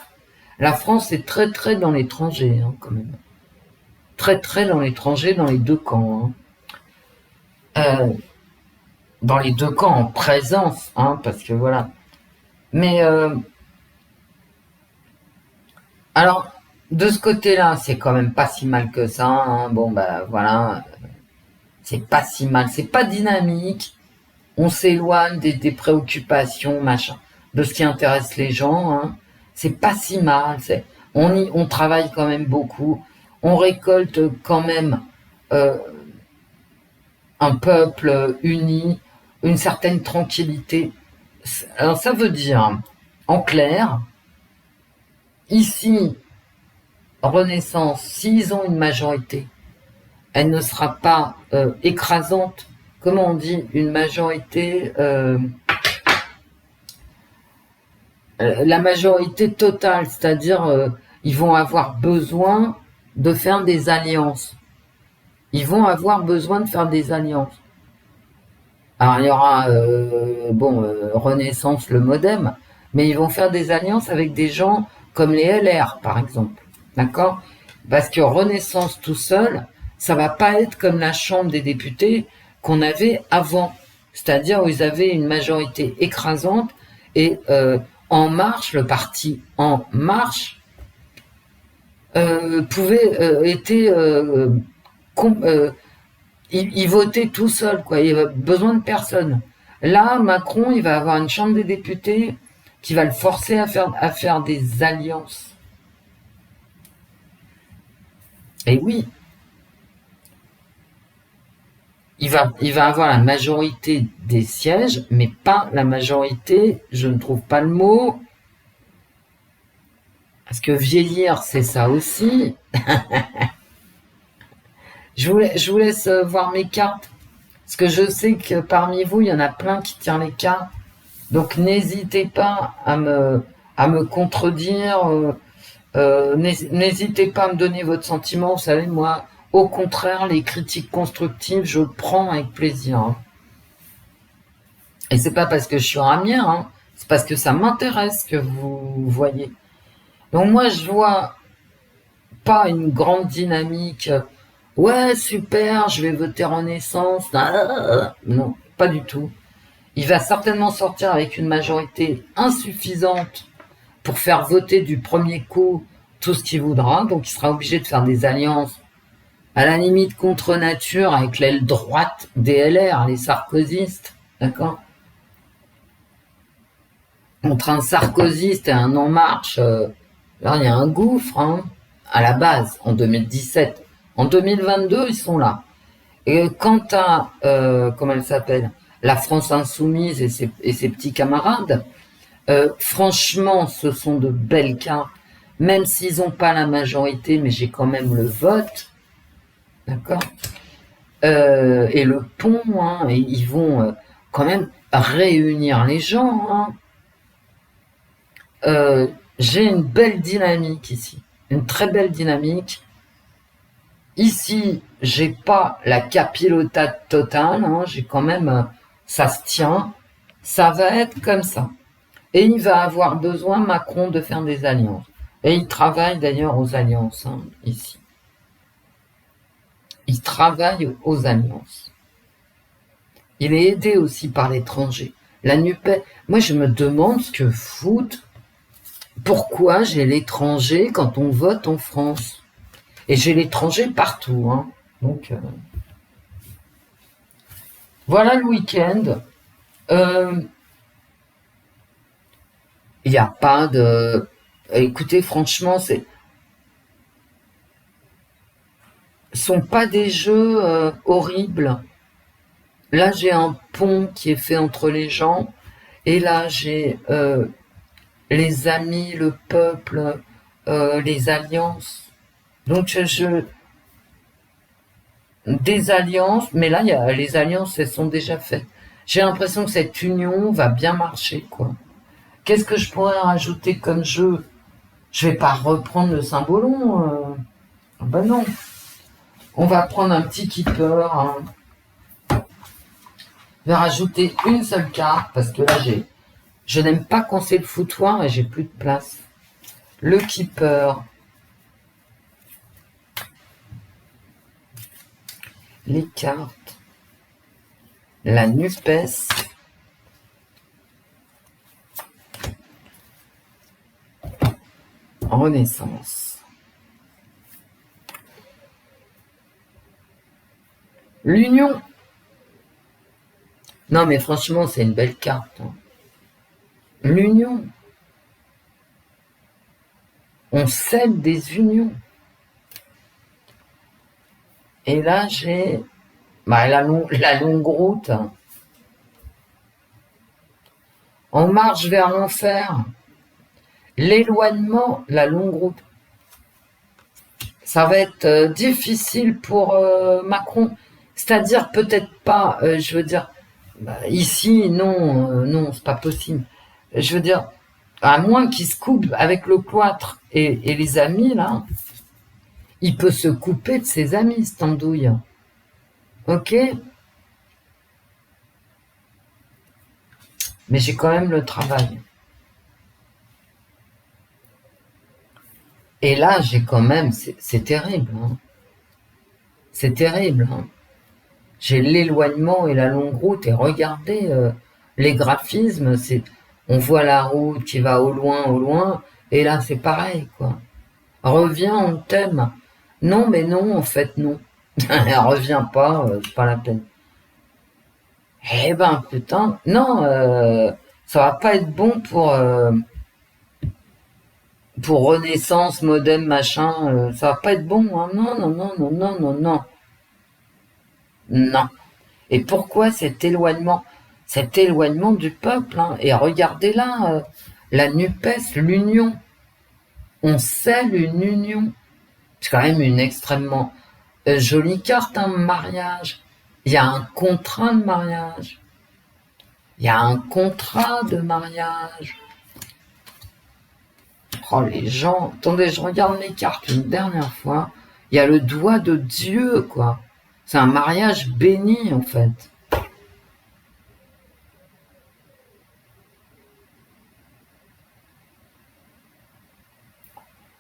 A: La France est très, très dans l'étranger, hein, quand même. Très, très dans l'étranger, dans les deux camps. Hein. Dans les deux camps en présence, hein, parce que voilà. Mais alors, de ce côté-là, c'est quand même pas si mal que ça. Hein. Bon, bah voilà, c'est pas si mal. C'est pas dynamique. On s'éloigne des préoccupations, machin, de ce qui intéresse les gens. Hein. C'est pas si mal. On travaille quand même beaucoup. On récolte quand même un peuple uni. une certaine tranquillité. Alors ça veut dire, en clair, ici, Renaissance, s'ils ont une majorité, elle ne sera pas écrasante. Comment on dit, une majorité, la majorité totale, c'est-à-dire ils vont avoir besoin de faire des alliances. Ils vont avoir besoin de faire des alliances. Alors il y aura Renaissance, le modem, mais ils vont faire des alliances avec des gens comme les LR, par exemple. D'accord? Parce que Renaissance tout seul, ça va pas être comme la Chambre des députés qu'on avait avant. C'est-à-dire où ils avaient une majorité écrasante et En Marche, le parti En Marche, il votait tout seul, quoi. Il avait besoin de personne. Là, Macron, il va avoir une chambre des députés qui va le forcer à faire des alliances. Et oui, il va avoir la majorité des sièges, mais pas la majorité, je ne trouve pas le mot, parce que vieillir, c'est ça aussi. Je vous laisse voir mes cartes, parce que je sais que parmi vous, il y en a plein qui tirent les cartes. Donc n'hésitez pas à me contredire, n'hésitez pas à me donner votre sentiment. Vous savez, moi, au contraire, les critiques constructives, je prends avec plaisir. Hein. Et c'est pas parce que je suis ramière, hein, c'est parce que ça m'intéresse que vous voyez. Donc moi, je vois pas une grande dynamique. Ouais, super, je vais voter Renaissance. Non, pas du tout. Il va certainement sortir avec une majorité insuffisante pour faire voter du premier coup tout ce qu'il voudra. Donc il sera obligé de faire des alliances à la limite contre nature avec l'aile droite des LR, les sarkozystes. D'accord? Entre un sarkozyste et un En Marche, là il y a un gouffre, hein, à la base, en 2017. En 2022, ils sont là. Et quant à, comment elle s'appelle, la France insoumise et ses petits camarades, franchement, ce sont de belles cartes, même s'ils n'ont pas la majorité, mais j'ai quand même le vote, d'accord, et le pont, hein, et ils vont quand même réunir les gens. Hein. J'ai une belle dynamique ici, une très belle dynamique. Ici, j'ai pas la capilotade totale, hein, j'ai quand même, ça se tient, ça va être comme ça. Et il va avoir besoin, Macron, de faire des alliances. Et il travaille d'ailleurs aux alliances, hein, ici. Il travaille aux alliances. Il est aidé aussi par l'étranger. La NUPES, moi je me demande ce que fout, pourquoi j'ai l'étranger quand on vote en France. Et j'ai l'étranger partout. Hein. Donc, voilà le week-end. Il n'y a pas de... Écoutez, franchement, ce sont pas des jeux horribles. Là, j'ai un pont qui est fait entre les gens. Et là, j'ai les amis, le peuple, les alliances. Donc, des alliances, mais là, les alliances, elles sont déjà faites. J'ai l'impression que cette union va bien marcher, quoi. Qu'est-ce que je pourrais rajouter comme jeu? Je vais pas reprendre le symbolon. Ben non. On va prendre un petit keeper. Hein. Je vais rajouter une seule carte, parce que là, je n'aime pas quand c'est le foutoir et j'ai plus de place. Le keeper. Les cartes. La NUPES. Renaissance. L'union. Non, mais franchement, c'est une belle carte. Hein. L'union. On scelle des unions. Et là, j'ai la longue route. Hein. En marche vers l'enfer. L'éloignement, la longue route. Ça va être difficile pour Macron. C'est-à-dire peut-être pas, je veux dire, ici, non, non, c'est pas possible. Je veux dire, à moins qu'il se coupe avec le cloître et les amis, là, il peut se couper de ses amis, cette andouille. Ok? Mais j'ai quand même le travail. Et là, j'ai quand même, c'est terrible. Hein. C'est terrible. Hein. J'ai l'éloignement et la longue route. Et regardez les graphismes. On voit la route qui va au loin. Et là, c'est pareil, quoi. Reviens, on t'aime. Non, mais non, en fait, non. Reviens pas, c'est pas la peine. Eh ben, putain, non, ça va pas être bon pour Renaissance, Modem, machin, ça va pas être bon, hein. Non, non, non, non, non, non, non. Non. Et pourquoi cet éloignement? Cet éloignement du peuple, hein. Et regardez là, la NUPES, l'union. On scelle une union. C'est quand même une extrêmement jolie carte, un mariage. Il y a un contrat de mariage. Il y a un contrat de mariage. Oh, les gens. Attendez, je regarde mes cartes une dernière fois. Il y a le doigt de Dieu, quoi. C'est un mariage béni, en fait.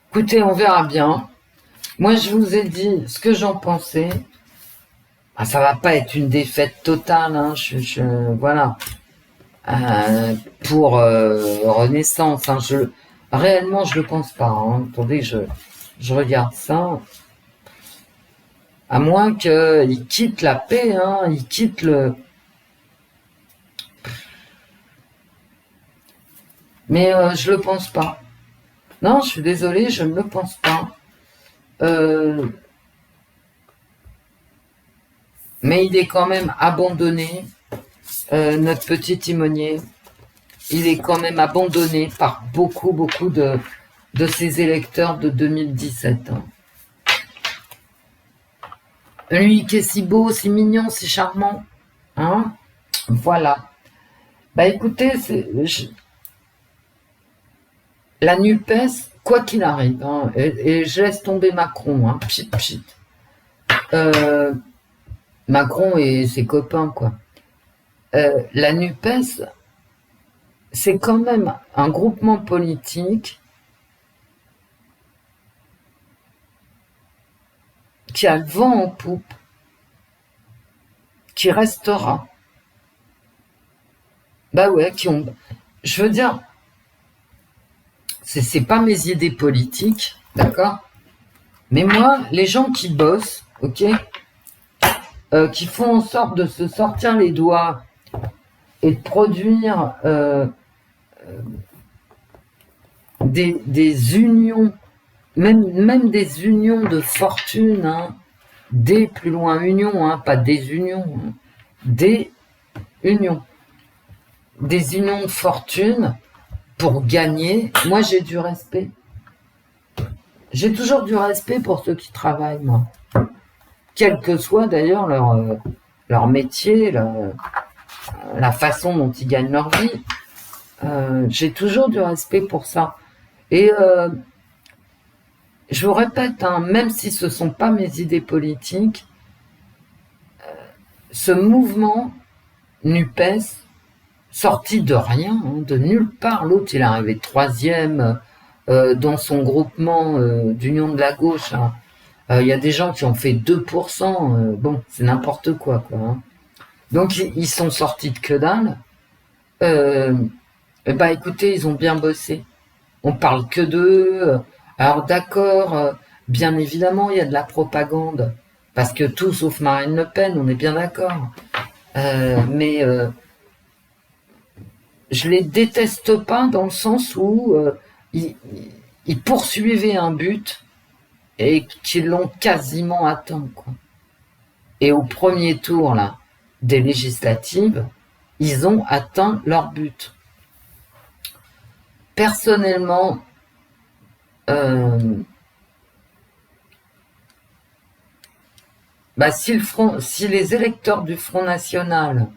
A: Écoutez, on verra bien. Moi, je vous ai dit ce que j'en pensais. Ah, ça va pas être une défaite totale, hein. Voilà. Pour Renaissance, hein. Réellement, je le pense pas. Hein. Attendez, je regarde ça. À moins qu'il quitte la paix, hein. Il quitte le... Mais je le pense pas. Non, je suis désolée, je ne le pense pas. Mais il est quand même abandonné, notre petit timonier. Il est quand même abandonné par beaucoup de ses électeurs de 2017. Hein. Lui qui est si beau, si mignon, si charmant. Hein, voilà. Bah écoutez, la NUPES, quoi qu'il arrive, hein, et je laisse tomber Macron, hein, pchit, pchit. Macron et ses copains, quoi. La NUPES, c'est quand même un groupement politique qui a le vent en poupe, qui restera. Bah ouais, je veux dire, c'est pas mes idées politiques, d'accord? Mais moi, les gens qui bossent, ok, qui font en sorte de se sortir les doigts et de produire des unions, même des unions de fortune, hein, des plus loin unions, hein, pas des unions, hein, des unions. Des unions de fortune pour gagner. Moi, j'ai du respect. J'ai toujours du respect pour ceux qui travaillent, moi. Quel que soit d'ailleurs leur métier, la façon dont ils gagnent leur vie. J'ai toujours du respect pour ça. Et je vous répète, hein, même si ce ne sont pas mes idées politiques, ce mouvement NUPES, sorti de rien, hein, de nulle part, l'autre il est arrivé troisième dans son groupement d'union de la gauche. Hein. Il y a des gens qui ont fait 2%, bon, c'est n'importe quoi. Hein. Donc ils sont sortis de que dalle. Bah écoutez, ils ont bien bossé. On parle que d'eux. Alors d'accord, bien évidemment, il y a de la propagande. Parce que tout sauf Marine Le Pen, on est bien d'accord. Mais je les déteste pas dans le sens où ils poursuivaient un but et qu'ils l'ont quasiment atteint, quoi. Et au premier tour là des législatives, ils ont atteint leur but. personnellement, si les électeurs du Front National,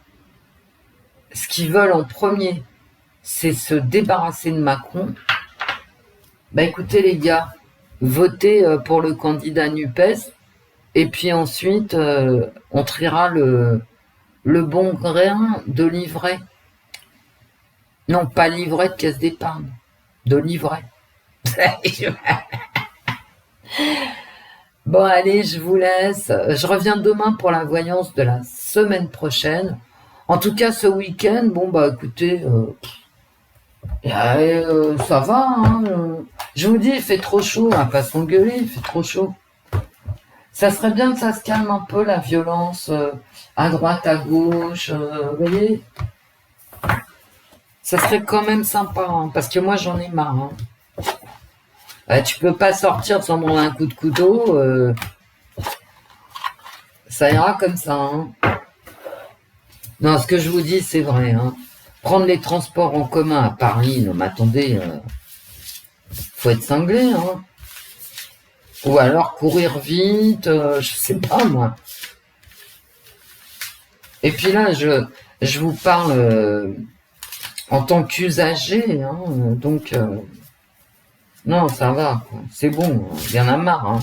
A: ce qu'ils veulent en premier, c'est se débarrasser de Macron, écoutez les gars, votez pour le candidat NUPES, et puis ensuite, on triera le bon grain de livret. Non, pas livret de caisse d'épargne, de livret. Bon, allez, je vous laisse. Je reviens demain pour la voyance de la semaine prochaine. En tout cas, ce week-end, écoutez, ça va. Hein, je vous dis, il fait trop chaud. On va pas s'engueuler, il fait trop chaud. Ça serait bien que ça se calme un peu, la violence, à droite, à gauche, vous voyez. Ça serait quand même sympa, hein, parce que moi, j'en ai marre. Hein. Tu peux pas sortir sans prendre un coup de couteau. Ça ira comme ça. Hein. Non, ce que je vous dis, c'est vrai. Hein. Prendre les transports en commun à Paris, non mais attendez, faut être cinglé. Hein. Ou alors courir vite, je sais pas moi. Et puis là, je vous parle en tant qu'usager, hein, donc non, ça va, c'est bon, il y en a marre. Hein.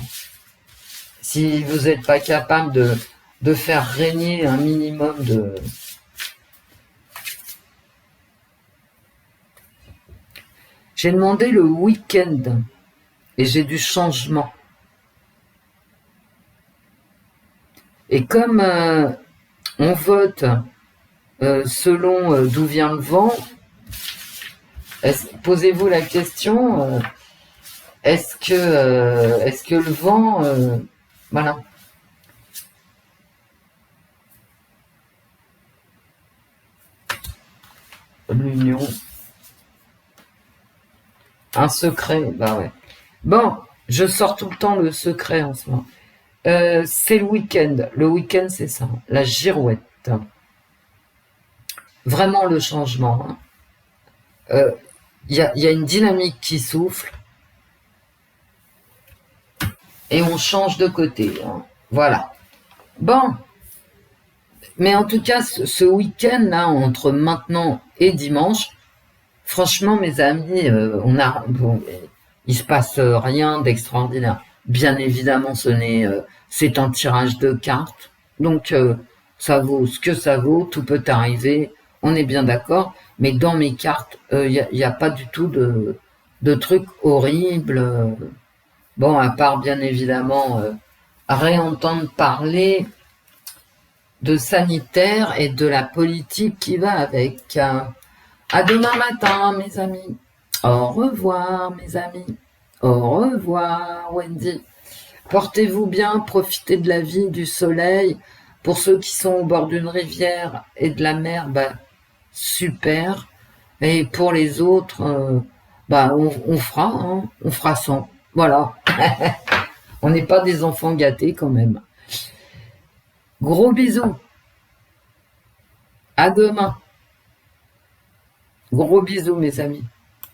A: Si vous n'êtes pas capable de faire régner un minimum de... J'ai demandé le week-end et j'ai du changement. Et comme on vote selon d'où vient le vent, posez-vous la question, est-ce que le vent... voilà. L'union. Un secret, bah ouais. Bon, je sors tout le temps le secret en ce moment. C'est le week-end. Le week-end, c'est ça. La girouette. Vraiment le changement. Il y a une dynamique qui souffle. Et on change de côté. Hein. Voilà. Bon. Mais en tout cas, ce week-end, là, entre maintenant et dimanche, franchement, mes amis, il se passe rien d'extraordinaire. Bien évidemment, c'est un tirage de cartes. Donc, ça vaut ce que ça vaut. Tout peut arriver. On est bien d'accord. Mais dans mes cartes, il y a pas du tout de trucs horribles. Bon, à part, bien évidemment, réentendre parler de sanitaire et de la politique qui va avec. À demain matin, mes amis. Au revoir, mes amis. Au revoir, Wendy. Portez-vous bien, profitez de la vie, du soleil. Pour ceux qui sont au bord d'une rivière et de la mer, super. Et pour les autres, on fera, hein, on fera sans. Voilà. On n'est pas des enfants gâtés quand même. Gros bisous. À demain. Gros bisous, mes amis.